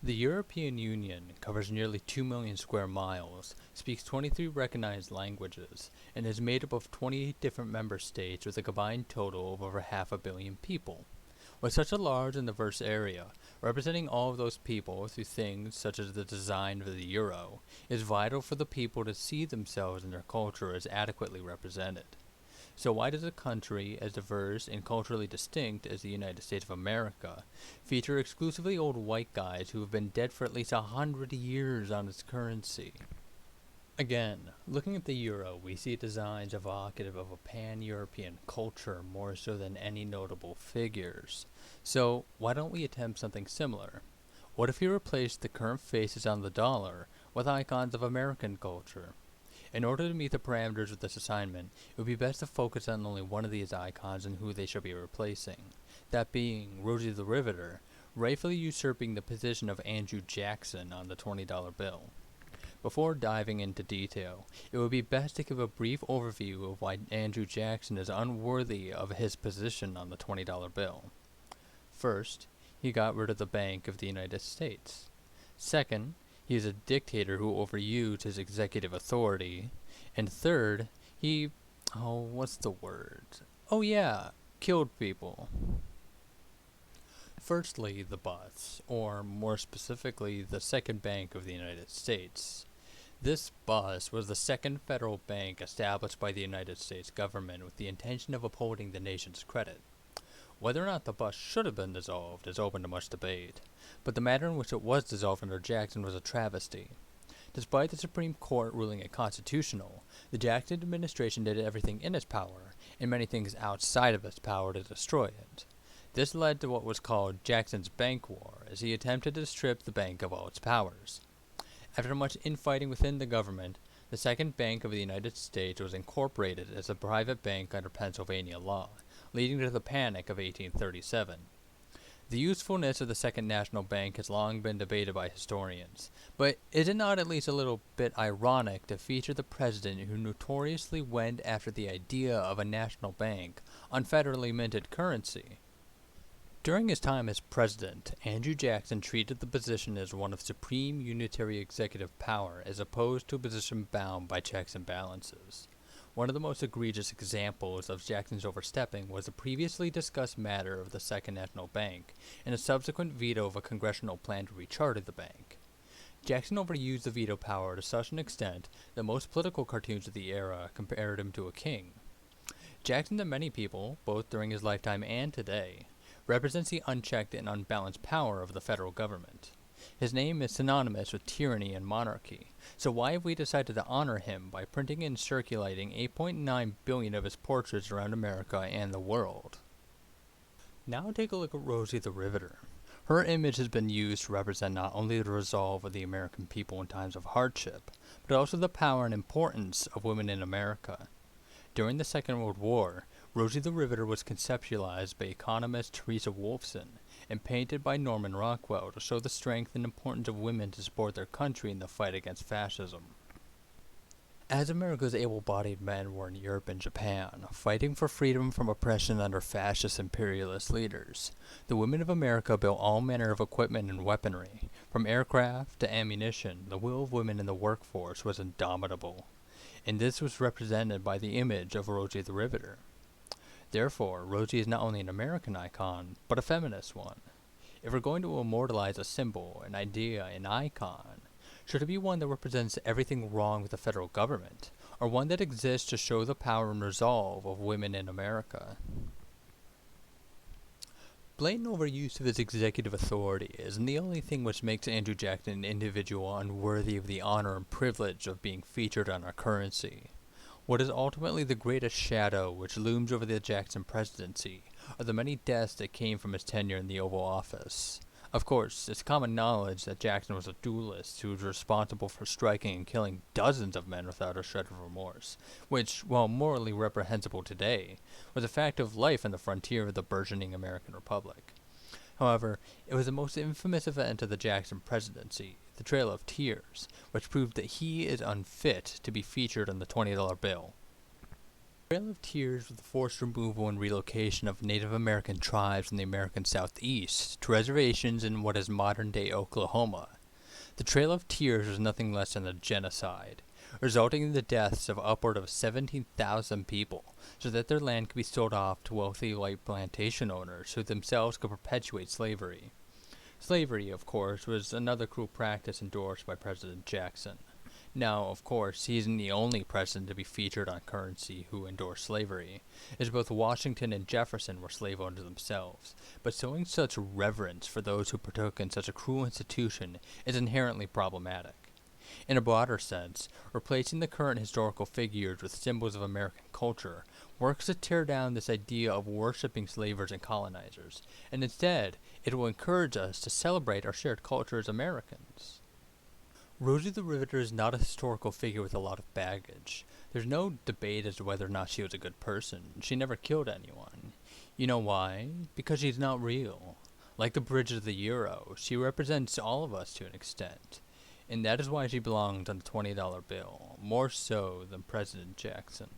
The European Union covers nearly 2 million square miles, speaks 23 recognized languages, and is made up of 28 different member states with a combined total of over half a billion people. With such a large and diverse area, representing all of those people through things such as the design of the euro is vital for the people to see themselves and their culture as adequately represented. So why does a country as diverse and culturally distinct as the United States of America feature exclusively old white guys who have been dead for at least 100 years on its currency? Again, looking at the euro, we see designs evocative of a pan-European culture more so than any notable figures. So why don't we attempt something similar? What if we replaced the current faces on the dollar with icons of American culture? In order to meet the parameters of this assignment, it would be best to focus on only one of these icons and who they should be replacing, that being Rosie the Riveter, rightfully usurping the position of Andrew Jackson on the $20 bill. Before diving into detail, it would be best to give a brief overview of why Andrew Jackson is unworthy of his position on the $20 bill. First, he got rid of the Bank of the United States. Second, he is a dictator who overused his executive authority. And third, what's the word? Oh yeah, killed people. Firstly, the bus, or more specifically, the Second Bank of the United States. This bus was the second federal bank established by the United States government with the intention of upholding the nation's credit. Whether or not the bus should have been dissolved is open to much debate, but the manner in which it was dissolved under Jackson was a travesty. Despite the Supreme Court ruling it constitutional, the Jackson administration did everything in its power, and many things outside of its power, to destroy it. This led to what was called Jackson's Bank War, as he attempted to strip the bank of all its powers. After much infighting within the government, the Second Bank of the United States was incorporated as a private bank under Pennsylvania law, leading to the Panic of 1837. The usefulness of the Second National Bank has long been debated by historians, but is it not at least a little bit ironic to feature the president who notoriously went after the idea of a national bank on federally minted currency? During his time as president, Andrew Jackson treated the position as one of supreme unitary executive power as opposed to a position bound by checks and balances. One of the most egregious examples of Jackson's overstepping was the previously discussed matter of the Second National Bank and a subsequent veto of a congressional plan to recharter the bank. Jackson overused the veto power to such an extent that most political cartoons of the era compared him to a king. Jackson, to many people, both during his lifetime and today, represents the unchecked and unbalanced power of the federal government. His name is synonymous with tyranny and monarchy, so why have we decided to honor him by printing and circulating 8.9 billion of his portraits around America and the world? Now take a look at Rosie the Riveter. Her image has been used to represent not only the resolve of the American people in times of hardship, but also the power and importance of women in America. During the Second World War, Rosie the Riveter was conceptualized by economist Teresa Wolfson and painted by Norman Rockwell to show the strength and importance of women to support their country in the fight against fascism. As America's able-bodied men were in Europe and Japan, fighting for freedom from oppression under fascist imperialist leaders, the women of America built all manner of equipment and weaponry. From aircraft to ammunition, the will of women in the workforce was indomitable, and this was represented by the image of Rosie the Riveter. Therefore, Rosie is not only an American icon, but a feminist one. If we're going to immortalize a symbol, an idea, an icon, should it be one that represents everything wrong with the federal government, or one that exists to show the power and resolve of women in America? Blatant overuse of his executive authority isn't the only thing which makes Andrew Jackson an individual unworthy of the honor and privilege of being featured on our currency. What is ultimately the greatest shadow which looms over the Jackson presidency are the many deaths that came from his tenure in the Oval Office. Of course, it's common knowledge that Jackson was a duelist who was responsible for striking and killing dozens of men without a shred of remorse, which, while morally reprehensible today, was a fact of life on the frontier of the burgeoning American Republic. However, it was the most infamous event of the Jackson presidency, the Trail of Tears, which proved that he is unfit to be featured on the $20 bill. Trail of Tears was the forced removal and relocation of Native American tribes from the American Southeast to reservations in what is modern-day Oklahoma. The Trail of Tears was nothing less than a genocide, resulting in the deaths of upward of 17,000 people, so that their land could be sold off to wealthy white plantation owners who themselves could perpetuate slavery. Slavery, of course, was another cruel practice endorsed by President Jackson. Now, of course, he isn't the only president to be featured on currency who endorsed slavery, as both Washington and Jefferson were slave owners themselves, but showing such reverence for those who partook in such a cruel institution is inherently problematic. In a broader sense, replacing the current historical figures with symbols of American culture works to tear down this idea of worshipping slavers and colonizers, and instead, it will encourage us to celebrate our shared culture as Americans. Rosie the Riveter is not a historical figure with a lot of baggage. There's no debate as to whether or not she was a good person. She never killed anyone. You know why? Because she's not real. Like the bridge of the euro, she represents all of us to an extent. And that is why she belongs on the $20 bill, more so than President Jackson.